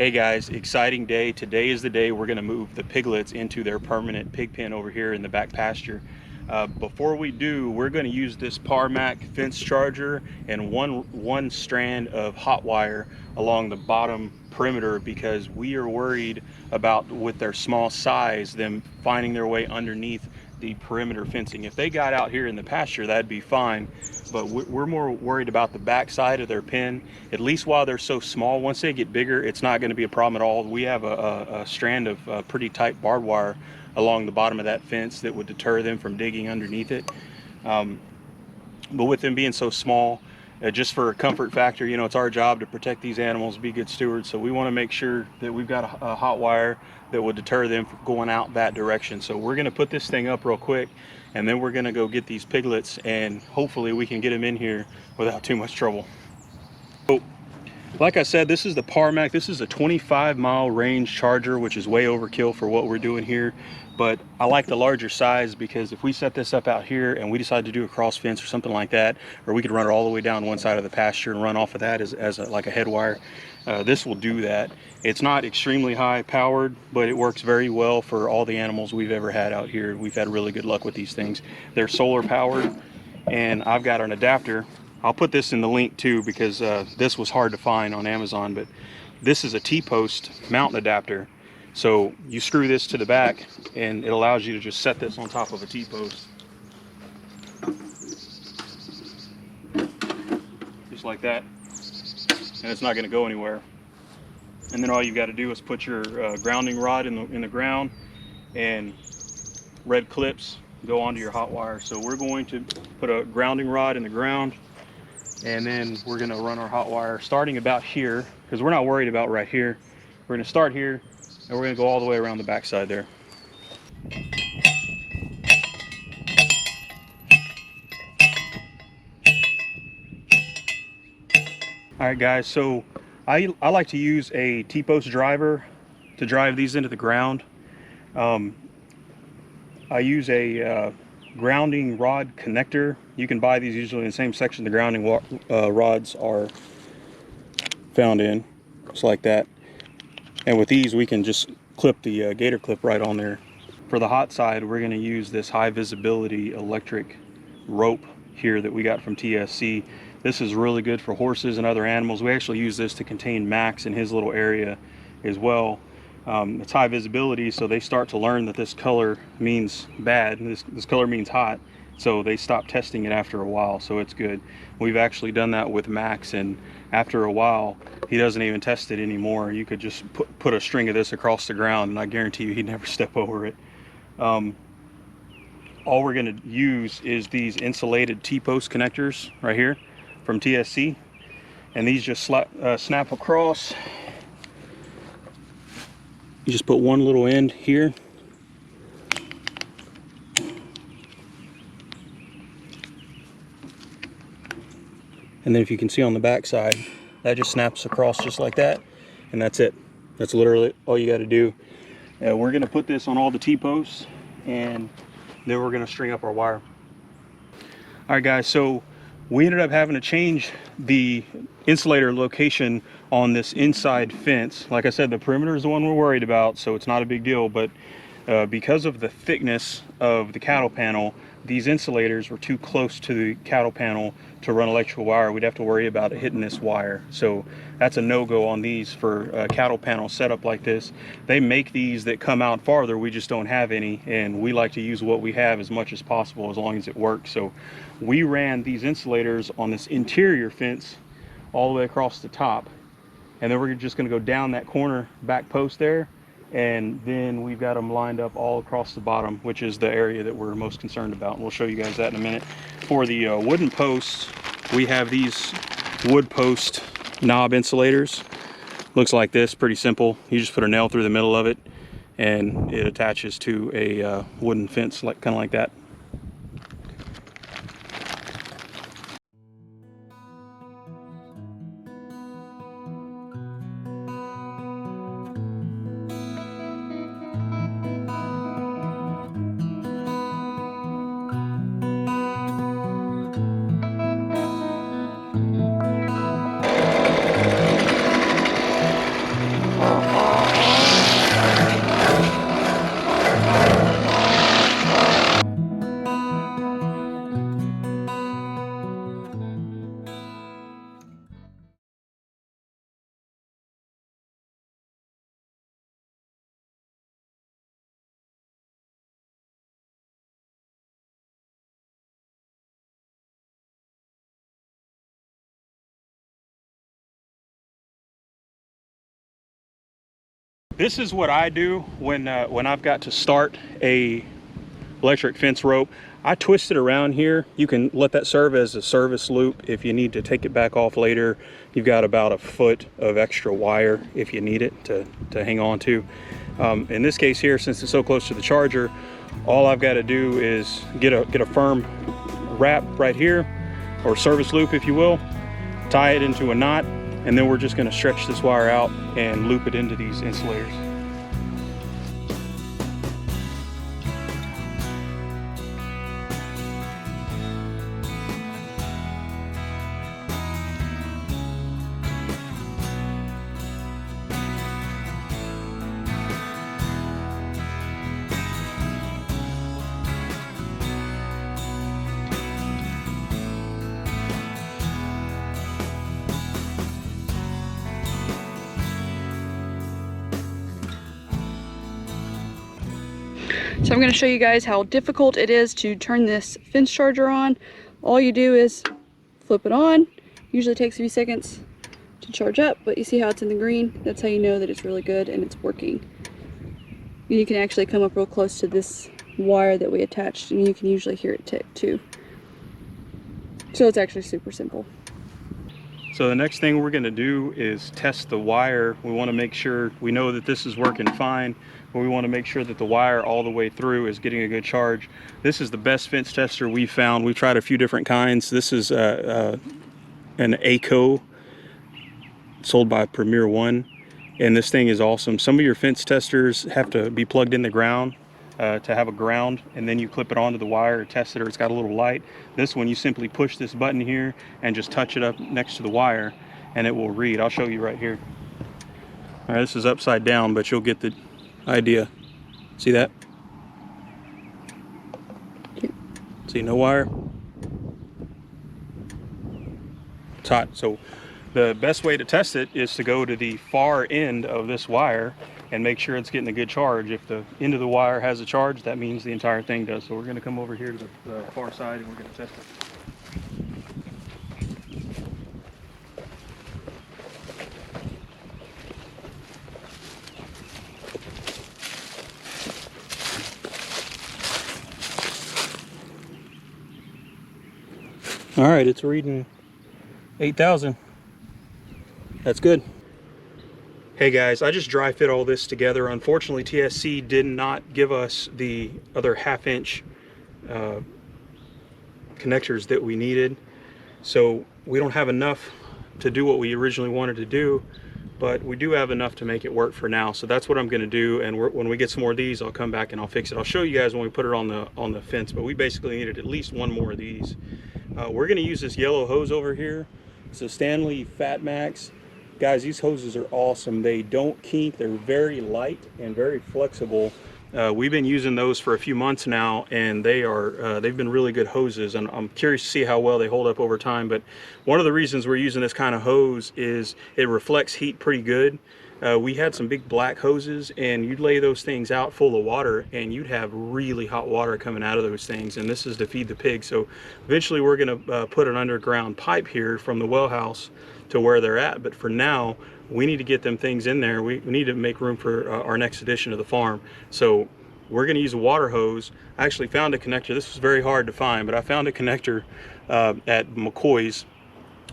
Hey guys, exciting day. Today is the day we're going to move the piglets into their permanent pig pen over here in the back pasture. Before we do, we're going to use this Parmac fence charger and one strand of hot wire along the bottom perimeter because we are worried about, with their small size, them finding their way underneath the perimeter fencing. If they got out here in the pasture, that'd be fine, but we're more worried about the back side of their pen, at least while they're so small. Once they get bigger, it's not going to be a problem at all. We have a strand of pretty tight barbed wire along the bottom of that fence that would deter them from digging underneath it. But with them being so small, just for a comfort factor, you know, it's our job to protect these animals, be good stewards. So we want to make sure that we've got a hot wire that will deter them from going out that direction. So we're going to put this thing up real quick, and then we're going to go get these piglets, and hopefully we can get them in here without too much trouble. So, like I said, this is the Parmac. This is a 25-mile range charger, which is way overkill for what we're doing here. But I like the larger size because if we set this up out here and we decide to do a cross fence or something like that, or we could run it all the way down one side of the pasture and run off of that like a head wire, this will do that. It's not extremely high powered, but it works very well for all the animals we've ever had out here. We've had really good luck with these things. They're solar powered, and I've got an adapter. I'll put this in the link too because this was hard to find on Amazon, but this is a T-post mount adapter. So you screw this to the back and it allows you to just set this on top of a T-post. Just like that. And it's not going to go anywhere. And then all you got to do is put your grounding rod in the ground, and red clips go onto your hot wire. So we're going to put a grounding rod in the ground, and then we're going to run our hot wire starting about here, because we're not worried about right here. We're going to start here, and we're going to go all the way around the backside there. All right guys, so I like to use a T-post driver to drive these into the ground. I use a grounding rod connector. You can buy these usually in the same section the grounding rods are found in, just like that. And with these we can just clip the gator clip right on there. For the hot side, we're going to use this high visibility electric rope here that we got from TSC. This is really good for horses and other animals. We actually use this to contain Max in his little area as well. It's high visibility, so they start to learn that this color means bad, and this color means hot, so they stop testing it after a while, so it's good. We've actually done that with Max, and after a while he doesn't even test it anymore. You could just put a string of this across the ground and I guarantee you he'd never step over it. All we're going to use is these insulated T-post connectors right here from TSC, and these just snap across. You just put one little end here, and then if you can see on the back side, that just snaps across just like that, and that's it. That's literally all you got to do. We're going to put this on all the T-posts, and then we're going to string up our wire. All right guys, so we ended up having to change the insulator location on this inside fence. Like I said, the perimeter is the one we're worried about, so it's not a big deal, but because of the thickness of the cattle panel, these insulators were too close to the cattle panel to run electrical wire. We'd have to worry about it hitting this wire. So that's a no-go on these for a cattle panel setup like this. They make these that come out farther, we just don't have any, and we like to use what we have as much as possible as long as it works. So we ran these insulators on this interior fence all the way across the top, and then we're just going to go down that corner back post there, and then we've got them lined up all across the bottom, which is the area that we're most concerned about, and we'll show you guys that in a minute. For the wooden posts, we have these wood post knob insulators. Looks like this, pretty simple. You just put a nail through the middle of it and it attaches to a wooden fence, like kind of like that. This is what I do when I've got to start a electric fence rope. I twist it around here. You can let that serve as a service loop if you need to take it back off later. You've got about a foot of extra wire if you need it to hang on to. In this case here, since it's so close to the charger, all I've got to do is get a firm wrap right here, or service loop if you will, tie it into a knot, and then we're just going to stretch this wire out and loop it into these insulators. So I'm going to show you guys how difficult it is to turn this fence charger on. All you do is flip it on. Usually takes a few seconds to charge up, but you see how it's in the green? That's how you know that it's really good and it's working. And you can actually come up real close to this wire that we attached, and you can usually hear it tick too. So it's actually super simple. So the next thing we're going to do is test the wire. We want to make sure, we know that this is working fine, but we want to make sure that the wire all the way through is getting a good charge. This is the best fence tester we've found. We've tried a few different kinds. This is an ACO sold by Premier One, and this thing is awesome. Some of your fence testers have to be plugged in the ground to have a ground, and then you clip it onto the wire or test it, or it's got a little light. This one, you simply push this button here and just touch it up next to the wire and it will read. I'll show you right here. All right, this is upside down, but you'll get the idea. See that? See, no wire. It's hot. So the best way to test it is to go to the far end of this wire and make sure it's getting a good charge. If the end of the wire has a charge, that means the entire thing does. So we're going to come over here to the far side and we're going to test it. All right, it's reading 8,000. That's good. Hey guys, I just dry fit all this together. Unfortunately, TSC did not give us the other 1/2 inch connectors that we needed. So we don't have enough to do what we originally wanted to do, but we do have enough to make it work for now. So that's what I'm gonna do. And when we get some more of these, I'll come back and I'll fix it. I'll show you guys when we put it on the fence, but we basically needed at least one more of these. We're gonna use this yellow hose over here. It's a Stanley Fat Max. Guys, these hoses are awesome. They don't kink. They're very light and very flexible. We've been using those for a few months now, and they've been really good hoses, and I'm curious to see how well they hold up over time. But one of the reasons we're using this kind of hose is it reflects heat pretty good. We had some big black hoses, and you'd lay those things out full of water and you'd have really hot water coming out of those things, and this is to feed the pigs. So eventually we're going to put an underground pipe here from the well house to where they're at, but for now we need to get them things in there. We need to make room for our next addition to the farm. So we're going to use a water hose. I actually found a connector. This was very hard to find, but I found a connector at McCoy's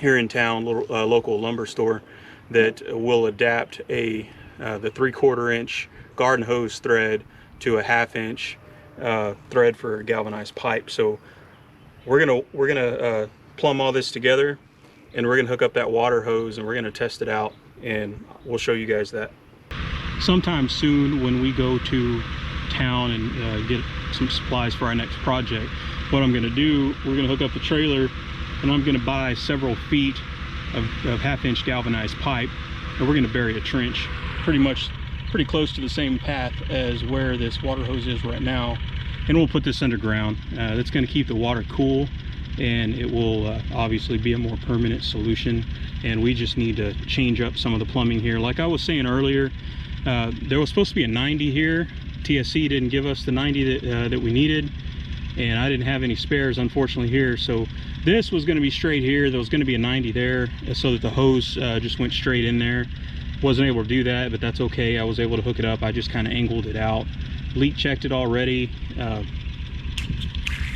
here in town, local lumber store, that will adapt the 3/4 inch garden hose thread to a 1/2 inch thread for a galvanized pipe. So we're gonna plumb all this together, and we're gonna hook up that water hose and we're gonna test it out, and we'll show you guys that sometime soon when we go to town and get some supplies for our next project. What I'm gonna do, we're gonna hook up the trailer, and I'm gonna buy several feet of 1/2 inch galvanized pipe, and we're gonna bury a trench pretty close to the same path as where this water hose is right now, and we'll put this underground. That's gonna keep the water cool, and it will obviously be a more permanent solution. And we just need to change up some of the plumbing here. Like I was saying earlier, there was supposed to be a 90 here. TSC didn't give us the 90 that we needed, and I didn't have any spares unfortunately here. So this was going to be straight here. There was going to be a 90 there, so that the hose just went straight in there. Wasn't able to do that, but that's okay. I was able to hook it up. I just kind of angled it out. Leak checked it already.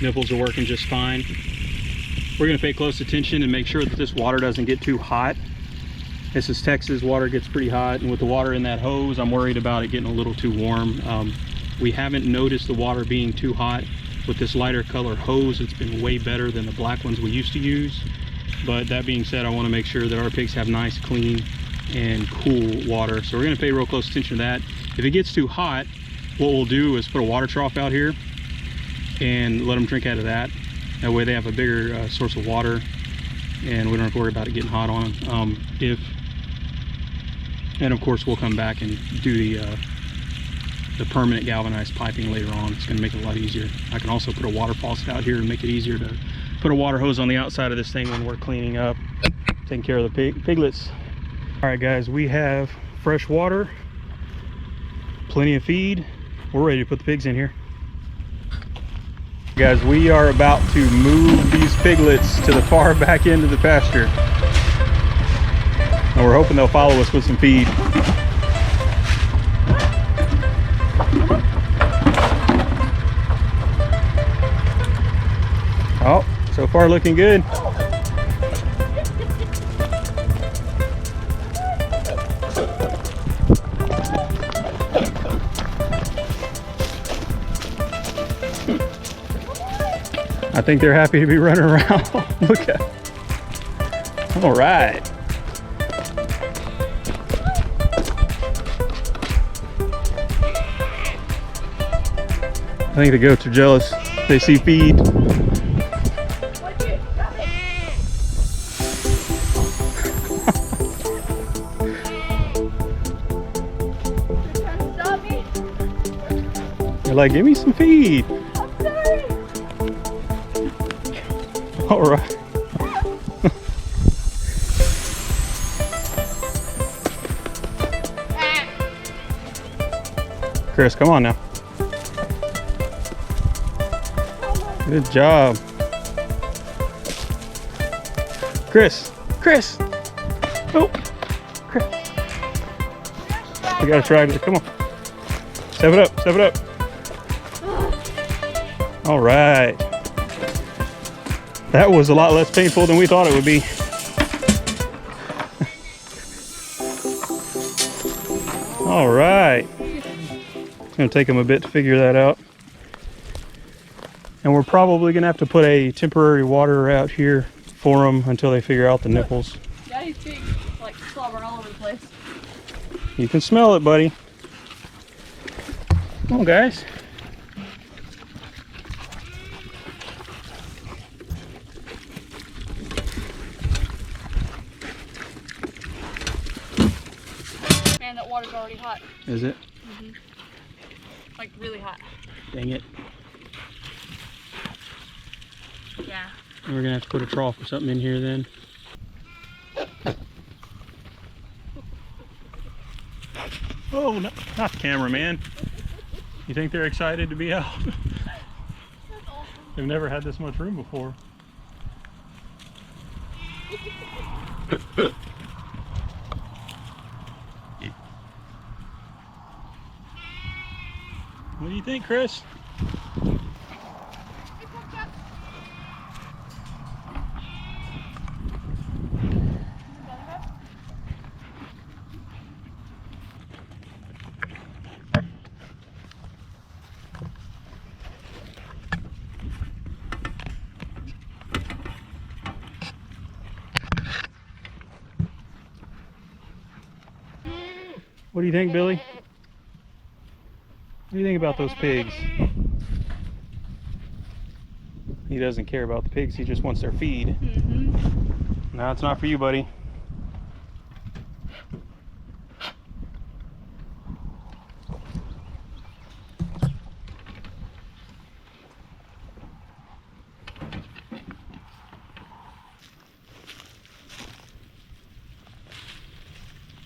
Nipples are working just fine. We're going to pay close attention and make sure that this water doesn't get too hot. This is Texas. Water gets pretty hot, and with the water in that hose, I'm worried about it getting a little too warm. We haven't noticed the water being too hot. With this lighter color hose, it's been way better than the black ones we used to use. But that being said, I want to make sure that our pigs have nice, clean, and cool water. So we're going to pay real close attention to that. If it gets too hot, what we'll do is put a water trough out here and let them drink out of that. That way they have a bigger source of water, and we don't have to worry about it getting hot on them. And of course we'll come back and do the permanent galvanized piping later on. It's going to make it a lot easier. I can also put a water faucet out here and make it easier to put a water hose on the outside of this thing when we're cleaning up, taking care of the piglets. All right guys, we have fresh water, plenty of feed. We're ready to put the pigs in here. Guys, we are about to move these piglets to the far back end of the pasture. And we're hoping they'll follow us with some feed. Oh, so far looking good. I think they're happy to be running around. Look at it. All right. I think the goats are jealous. They see feed. They're like, give me some feed. All right. Chris, come on now. Good job. Chris. Oh, Chris. We gotta try it. Come on. Step it up. All right. That was a lot less painful than we thought it would be. All right. It's gonna take them a bit to figure that out. And we're probably gonna have to put a temporary water out here for them until they figure out the nipples. Daddy's pigs like slobbering all over the place. You can smell it, buddy. Come on, guys. Man, that water's already hot. Is it? Mm-hmm. Like really hot. Dang it. Yeah. We're gonna have to put a trough or something in here then. Oh, no, not the cameraman. You think they're excited to be out? That's awesome. They've never had this much room before. What do you think, Chris? What do you think, Billy? What do you think about those pigs? He doesn't care about the pigs, he just wants their feed. Mm-hmm. No, it's not for you, buddy.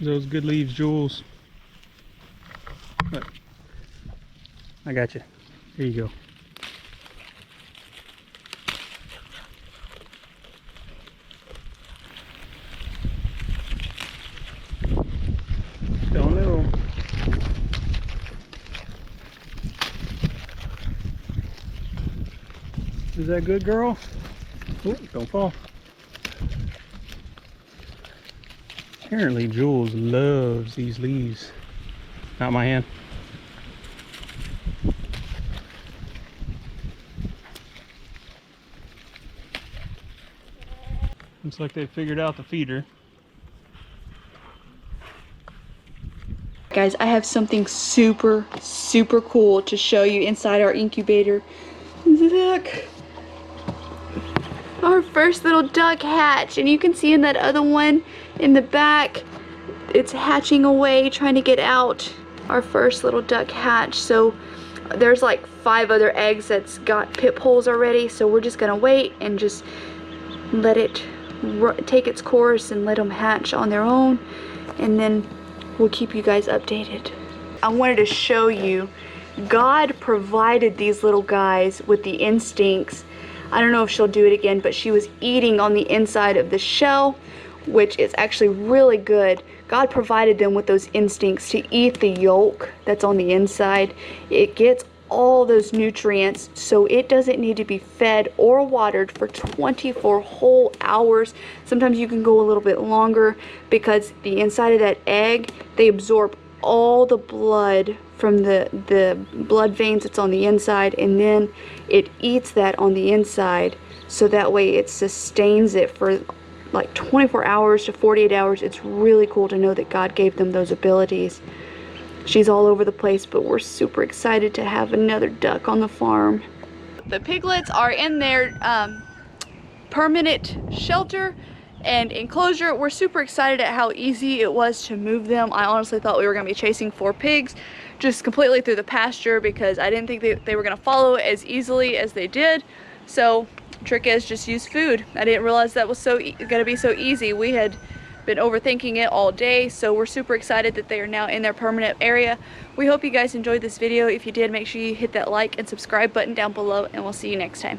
Those good leaves, Jules. Look. I got you. There you go. is that good, girl? Oh, don't fall. Apparently Jules loves these leaves. Not my hand. Looks like they figured out the feeder. Guys, I have something super cool to show you inside our incubator. Look, our first little duck hatch, and you can see in that other one in the back, it's hatching away, trying to get out. Our first little duck hatch. So there's like 5 other eggs that's got pip holes already, so we're just gonna wait and just let it take its course and let them hatch on their own, and then we'll keep you guys updated. I wanted to show you, God provided these little guys with the instincts. I don't know if she'll do it again, but she was eating on the inside of the shell, which is actually really good. God provided them with those instincts to eat the yolk that's on the inside. It gets all those nutrients, so it doesn't need to be fed or watered for 24 whole hours. Sometimes you can go a little bit longer, because the inside of that egg, they absorb all the blood from the blood veins that's on the inside, and then it eats that on the inside, so that way it sustains it for like 24 hours to 48 hours. It's really cool to know that God gave them those abilities. She's all over the place, but we're super excited to have another duck on the farm. The piglets are in their permanent shelter and enclosure. We're super excited at how easy it was to move them. I honestly thought we were going to be chasing 4 pigs just completely through the pasture, because I didn't think they were going to follow as easily as they did. So trick is just use food. I didn't realize that was going to be so easy. We had been overthinking it all day, so we're super excited that they are now in their permanent area. We hope you guys enjoyed this video. If you did, make sure you hit that like and subscribe button down below, and we'll see you next time.